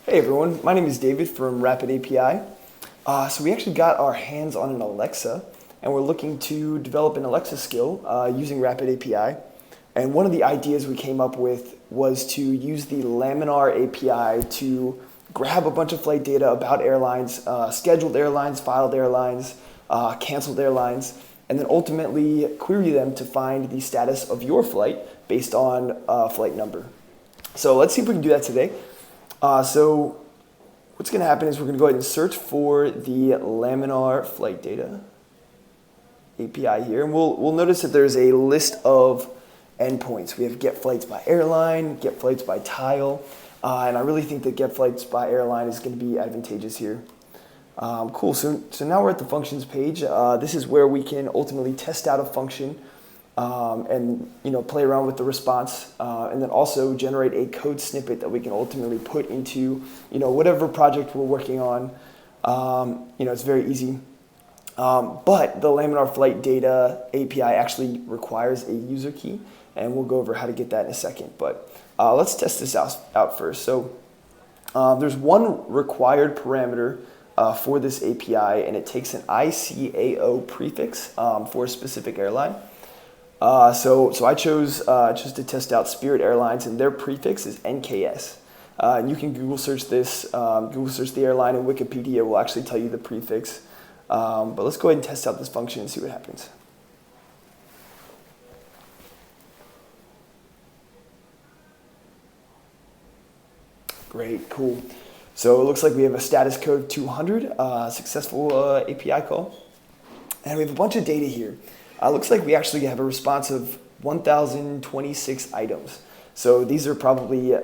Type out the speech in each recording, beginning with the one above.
Hey everyone, my name is David from RapidAPI. So we actually got our hands on an Alexa, and we're looking to develop an Alexa skill using RapidAPI. And one of the ideas we came up with was to use the Laminar API to grab a bunch of flight data about airlines, scheduled airlines, filed airlines, canceled airlines, and then ultimately query them to find the status of your flight based on flight number. So let's see if we can do that today. So what's going to happen is we're going to go ahead and search for the Laminar flight data API here. And we'll notice that there's a list of endpoints. We have get flights by airline, get flights by tile. And I really think that get flights by airline is going to be advantageous here. Cool. So now we're at the functions page. This is where we can ultimately test out a function and play around with the response, and then also generate a code snippet that we can ultimately put into whatever project we're working on. It's very easy. But the Laminar Flight Data API actually requires a user key, and we'll go over how to get that in a second. But let's test this out first. So there's one required parameter for this API, and it takes an ICAO prefix for a specific airline. So I chose just to test out Spirit Airlines, and their prefix is NKS. And you can Google search this, Google search the airline, and Wikipedia will actually tell you the prefix. But let's go ahead and test out this function and see what happens. Great, cool. So it looks like we have a status code of 200, successful API call. And we have a bunch of data here. Looks like we actually have a response of 1,026 items. So these are probably,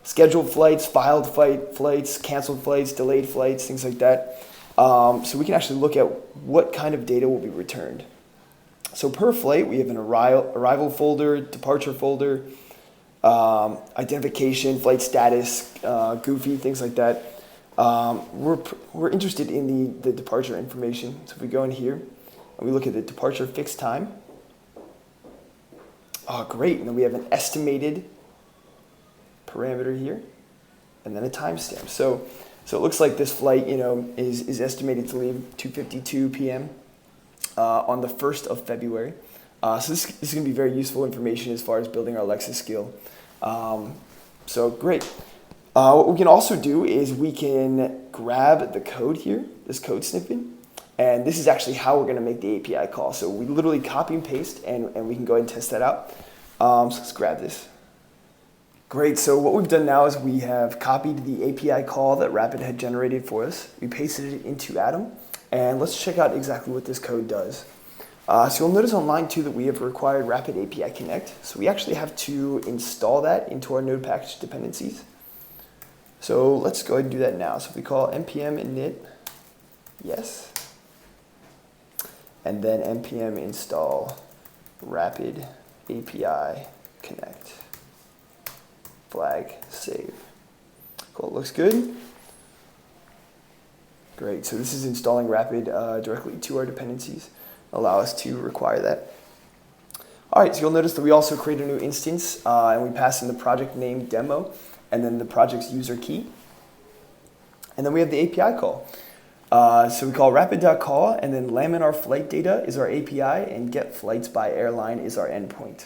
scheduled flights, filed flights, canceled flights, delayed flights, things like that. So we can actually look at what kind of data will be returned. So per flight, we have an arrival folder, departure folder, identification, flight status, goofy, things like that. We're interested in the departure information. So if we go in here, and we look at the departure fixed time. Oh, great. And then we have an estimated parameter here, and then a timestamp. So it looks like this flight, is estimated to leave 2:52 p.m. On the 1st of February. So this is going to be very useful information as far as building our Alexa skill. So great. What we can also do is we can grab the code here, this code snippet. And this is actually how we're going to make the API call. So we literally copy and paste, and we can go ahead and test that out. So let's grab this. Great, so what we've done now is we have copied the API call that Rapid had generated for us. We pasted it into Atom, and let's check out exactly what this code does. So you'll notice on line 2 that we have required RapidAPI Connect. So we actually have to install that into our node package dependencies. So let's go ahead and do that now. So if we call npm init, yes. And then npm install RapidAPI Connect. Flag save. Cool, looks good. Great, so this is installing Rapid directly to our dependencies. Allow us to require that. All right, so you'll notice that we also create a new instance, and we pass in the project name demo, and then the project's user key. And then we have the API call. So we call rapid.call, and then Laminar flight data is our API, and get flights by airline is our endpoint.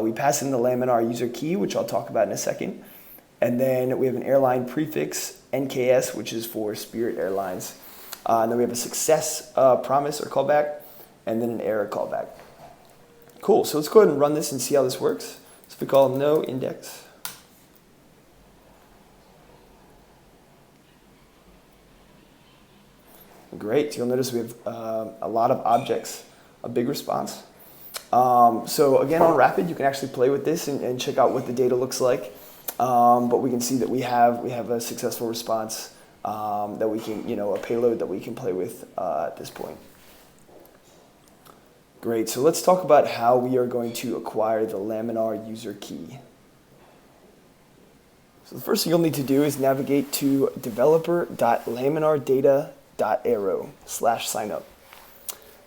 We pass in the Laminar user key, which I'll talk about in a second. And then we have an airline prefix, NKS, which is for Spirit Airlines. And then we have a success promise or callback, and then an error callback. Cool, so let's go ahead and run this and see how this works. So we call no index. Great, so you'll notice we have a lot of objects, a big response. So again, on Rapid, you can actually play with this and check out what the data looks like. But we can see that we have a successful response that we can, a payload that we can play with at this point. Great, so let's talk about how we are going to acquire the Laminar user key. So the first thing you'll need to do is navigate to developer.laminardata.arrow/signup.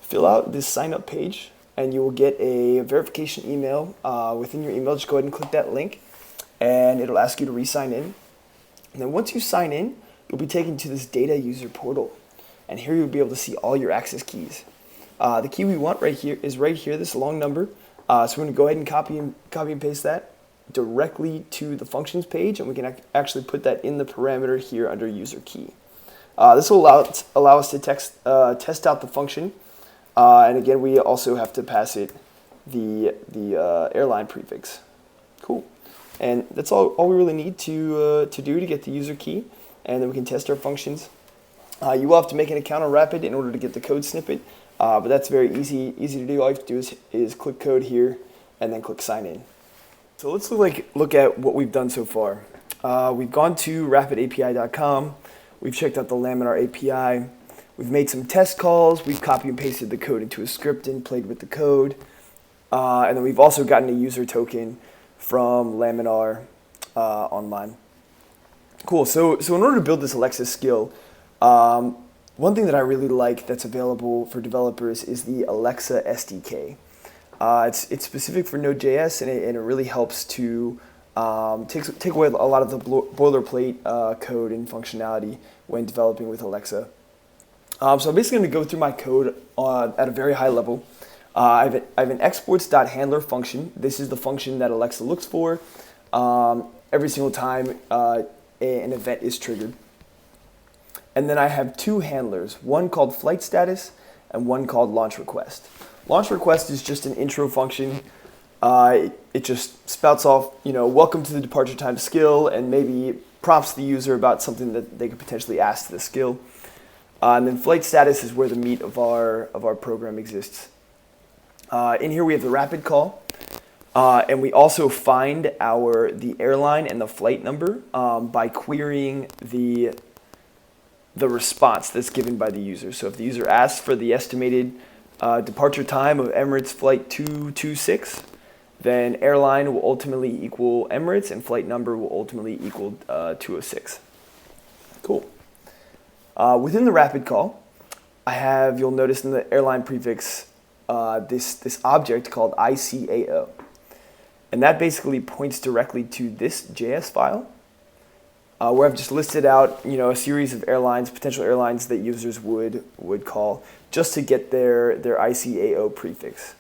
Fill out this signup page, and you will get a verification email. Within your email, just go ahead and click that link, and it'll ask you to re-sign in. And then once you sign in, you'll be taken to this data user portal. And here you'll be able to see all your access keys. The key we want right here is right here, this long number. So we're going to go ahead and copy and paste that directly to the functions page, and we can actually put that in the parameter here under user key. This will allow us to test out the function, and again we also have to pass it the airline prefix. Cool, and that's all we really need to do to get the user key, and then we can test our functions. You will have to make an account on Rapid in order to get the code snippet, but that's very easy to do. All you have to do is click code here and then click sign in. So let's look at what we've done so far. We've gone to RapidAPI.com. We've checked out the Laminar API. We've made some test calls. We've copy and pasted the code into a script and played with the code. And then we've also gotten a user token from Laminar online. Cool. So in order to build this Alexa skill, one thing that I really like that's available for developers is the Alexa SDK. It's specific for Node.js, and it really helps to take away a lot of the boilerplate code and functionality when developing with Alexa. So I'm basically going to go through my code at a very high level. I have an exports.handler function. This is the function that Alexa looks for every single time an event is triggered. And then I have two handlers, one called flight status and one called launch request. Launch request is just an intro function. It just spouts off, welcome to the departure time skill, and maybe prompts the user about something that they could potentially ask to the skill. And then flight status is where the meat of our program exists. In here we have the rapid call, and we also find the airline and the flight number by querying the response that's given by the user. So if the user asks for the estimated departure time of Emirates flight 226, then airline will ultimately equal Emirates and flight number will ultimately equal 206. Cool. Within the rapid call, you'll notice in the airline prefix this object called ICAO. And that basically points directly to this JS file, where I've just listed out a series of potential airlines that users would call just to get their ICAO prefix.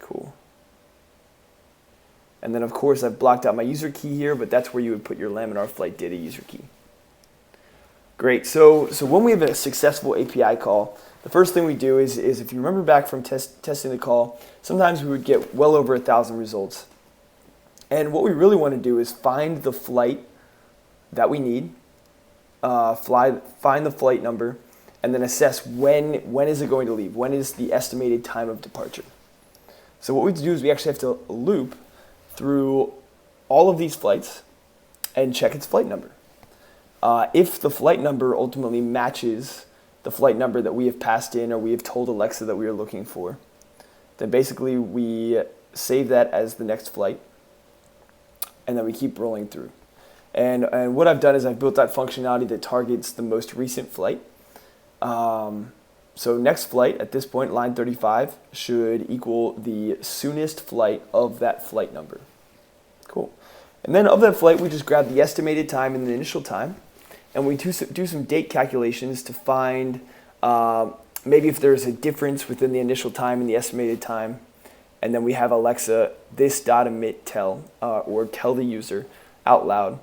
Cool. And then of course I've blocked out my user key here, but that's where you would put your Laminar flight data user key. Great. So when we have a successful API call, the first thing we do is if you remember back from testing the call, sometimes we would get well over 1,000 results. And what we really want to do is find the flight that we need, find the flight number, and then assess when is it going to leave, when is the estimated time of departure. So what we do is we actually have to loop through all of these flights and check its flight number. If the flight number ultimately matches the flight number that we have passed in or we have told Alexa that we are looking for, then basically we save that as the next flight, and then we keep rolling through. And what I've done is I've built that functionality that targets the most recent flight. So next flight at this point, line 35, should equal the soonest flight of that flight number. Cool. And then of that flight, we just grab the estimated time and the initial time, and we do some date calculations to find maybe if there's a difference within the initial time and the estimated time. And then we have Alexa this.emit tell, or tell the user out loud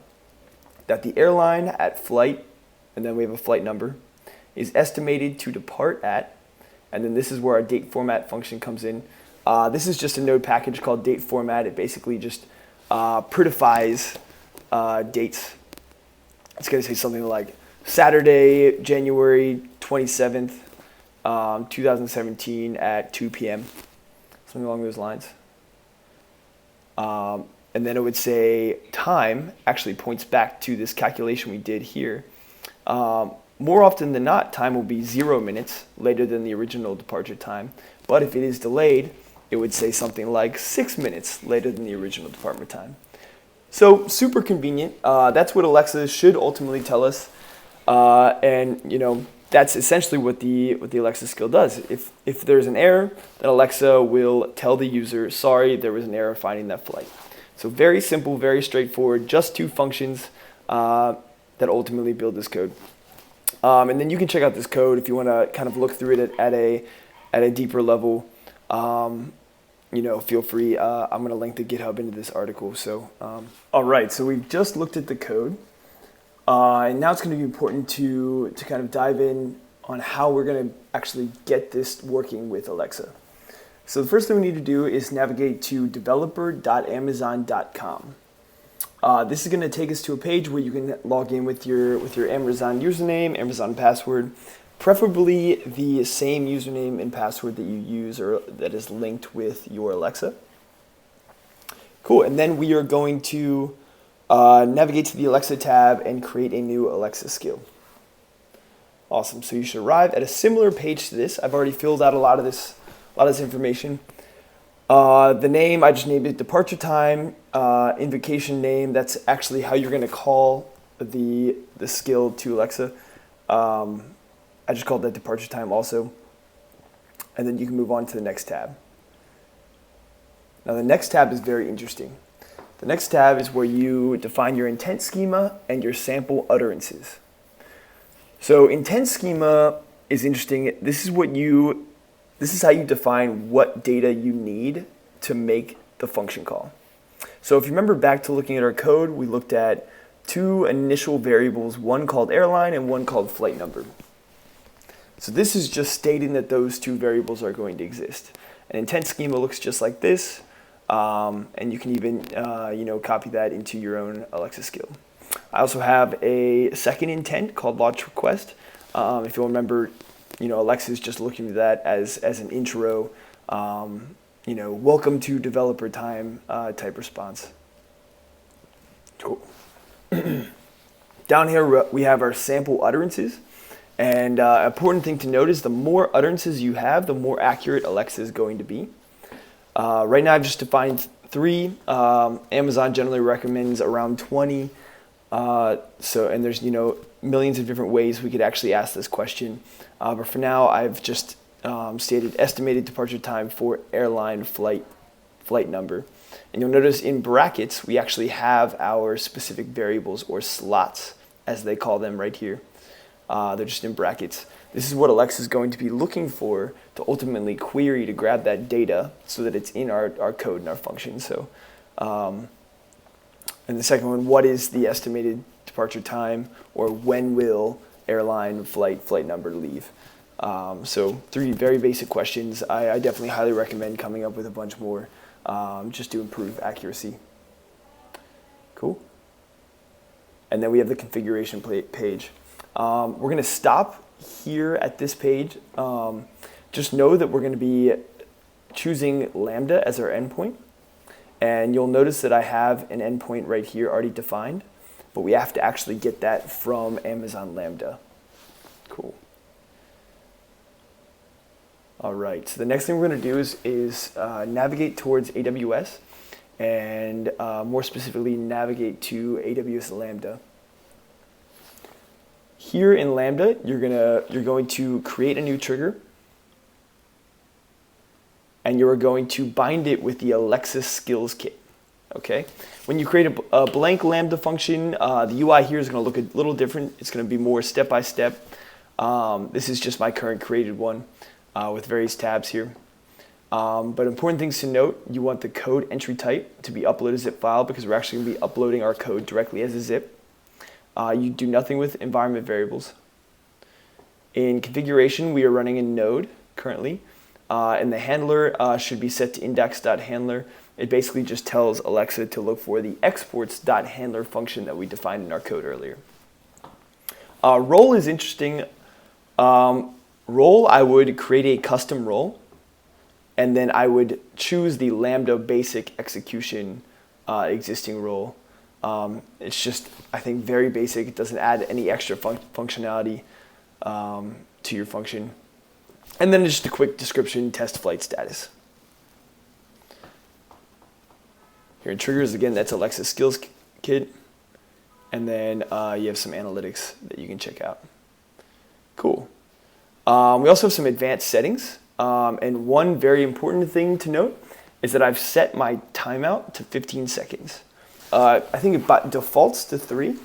that the airline at flight, and then we have a flight number, is estimated to depart at, and then this is where our date format function comes in. This is just a node package called date format. It basically just prettifies dates. It's going to say something like Saturday, January 27th, 2017 at 2 p.m., something along those lines. And then it would say time actually points back to this calculation we did here. More often than not, time will be 0 minutes later than the original departure time. But if it is delayed, it would say something like 6 minutes later than the original departure time. So super convenient. That's what Alexa should ultimately tell us. And that's essentially what the Alexa skill does. If there's an error, then Alexa will tell the user, sorry, there was an error finding that flight. So very simple, very straightforward, just two functions that ultimately build this code. And then you can check out this code if you want to kind of look through it at a deeper level. Feel free. I'm going to link the GitHub into this article. So, all right. So we've just looked at the code, and now it's going to be important to kind of dive in on how we're going to actually get this working with Alexa. So the first thing we need to do is navigate to developer.amazon.com. This is going to take us to a page where you can log in with your Amazon username, Amazon password, preferably the same username and password that you use or that is linked with your Alexa. Cool, and then we are going to navigate to the Alexa tab and create a new Alexa skill. Awesome, so you should arrive at a similar page to this. I've already filled out a lot of this information. The name, I just named it departure time. Invocation name, that's actually how you're going to call the skill to Alexa. I just called that departure time also. And then you can move on to the next tab. Now the next tab is very interesting. The next tab is where you define your intent schema and your sample utterances. So intent schema is interesting. This is how you define what data you need to make the function call. So if you remember back to looking at our code, we looked at two initial variables, one called airline and one called flight number. So this is just stating that those two variables are going to exist. An intent schema looks just like this, and you can even copy that into your own Alexa skill. I also have a second intent called launch request. If you'll remember, Alexa is just looking at that as an intro, welcome to developer time type response. Cool. Down here we have our sample utterances. And an important thing to note is the more utterances you have, the more accurate Alexa is going to be. Right now I've just defined 3. Amazon generally recommends around 20. And there's millions of different ways we could actually ask this question. But for now I've just stated estimated departure time for airline flight number. And you'll notice in brackets we actually have our specific variables or slots as they call them right here. They're just in brackets. This is what Alexa is going to be looking for to ultimately query to grab that data so that it's in our code and our function. So, and the second one, what is the estimated departure time, or when will airline flight number leave? So 3 very basic questions. I definitely highly recommend coming up with a bunch more just to improve accuracy. Cool. And then we have the configuration page. We're going to stop here at this page. Just know that we're going to be choosing Lambda as our endpoint. And you'll notice that I have an endpoint right here already defined, but we have to actually get that from Amazon Lambda. Cool. All right, so the next thing we're going to do is navigate towards AWS and more specifically navigate to AWS Lambda. Here in Lambda, you're going to create a new trigger, and you're going to bind it with the Alexa Skills Kit. Okay. When you create a blank Lambda function, the UI here is going to look a little different. It's going to be more step by step. This is just my current created one with various tabs here. But important things to note: you want the code entry type to be uploaded zip file because we're actually going to be uploading our code directly as a zip. You do nothing with environment variables. In configuration, we are running in Node currently, and the handler should be set to index.handler. It basically just tells Alexa to look for the exports.handler function that we defined in our code earlier. Role is interesting. Role, I would create a custom role, and then I would choose the Lambda basic execution existing role. It's just, I think, very basic. It doesn't add any extra functionality to your function. And then just a quick description, test flight status. Here in triggers, again, that's Alexa Skills Kit. And then you have some analytics that you can check out. Cool. We also have some advanced settings. And one very important thing to note is that I've set my timeout to 15 seconds. I think it defaults to 3,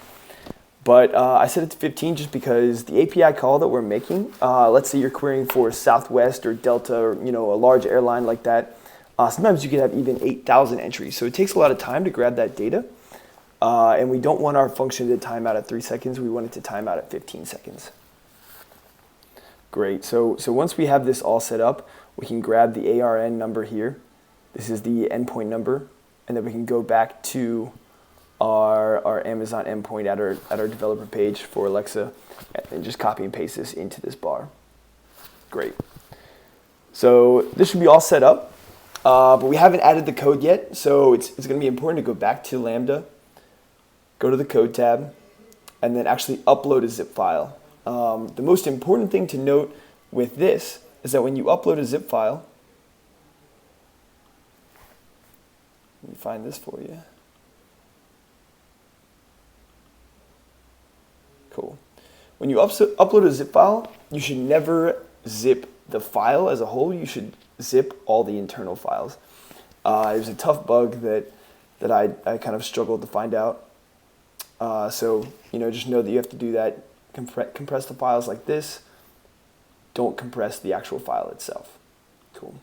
but I set it to 15 just because the API call that we're making, let's say you're querying for Southwest or Delta or a large airline like that, sometimes you could have even 8,000 entries. So it takes a lot of time to grab that data, and we don't want our function to time out at 3 seconds. We want it to time out at 15 seconds. Great. So once we have this all set up, we can grab the ARN number here. This is the endpoint number, and then we can go back to our Amazon endpoint at our developer page for Alexa and just copy and paste this into this bar. Great. So this should be all set up, but we haven't added the code yet, so it's going to be important to go back to Lambda, go to the code tab, and then actually upload a zip file. The most important thing to note with this is that when you upload a zip file, let me find this for you. Cool. When you upload a zip file, you should never zip the file as a whole. You should zip all the internal files. It was a tough bug that I kind of struggled to find out. So just know that you have to do that. Compress the files like this. Don't compress the actual file itself. Cool.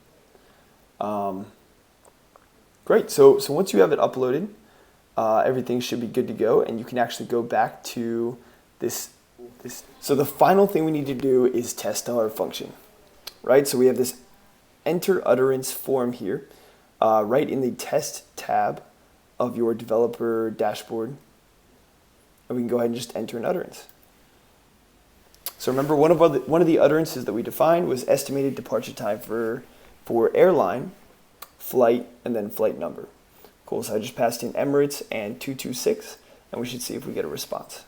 Great. So once you have it uploaded, everything should be good to go, and you can actually go back to this. So the final thing we need to do is test our function, right? So we have this enter utterance form here, right in the test tab of your developer dashboard, and we can go ahead and just enter an utterance. So remember, one of the utterances that we defined was estimated departure time for airline, flight, and then flight number. Cool. So I just passed in Emirates and 226, and we should see if we get a response.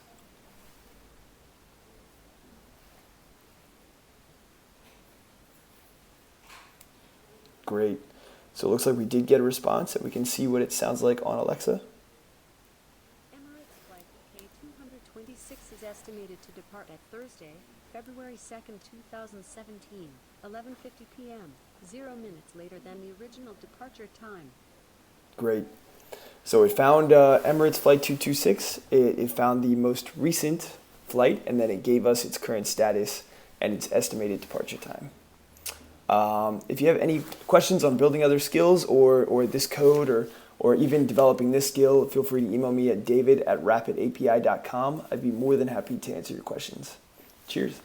Great. So it looks like we did get a response, and we can see what it sounds like on Alexa. Emirates flight K226 is estimated to depart at Thursday, February 2nd, 2017, 11:50 p.m., 0 minutes later than the original departure time. Great. So it found Emirates Flight 226. It found the most recent flight, and then it gave us its current status and its estimated departure time. If you have any questions on building other skills or this code or even developing this skill, feel free to email me at david@rapidapi.com. I'd be more than happy to answer your questions. Cheers.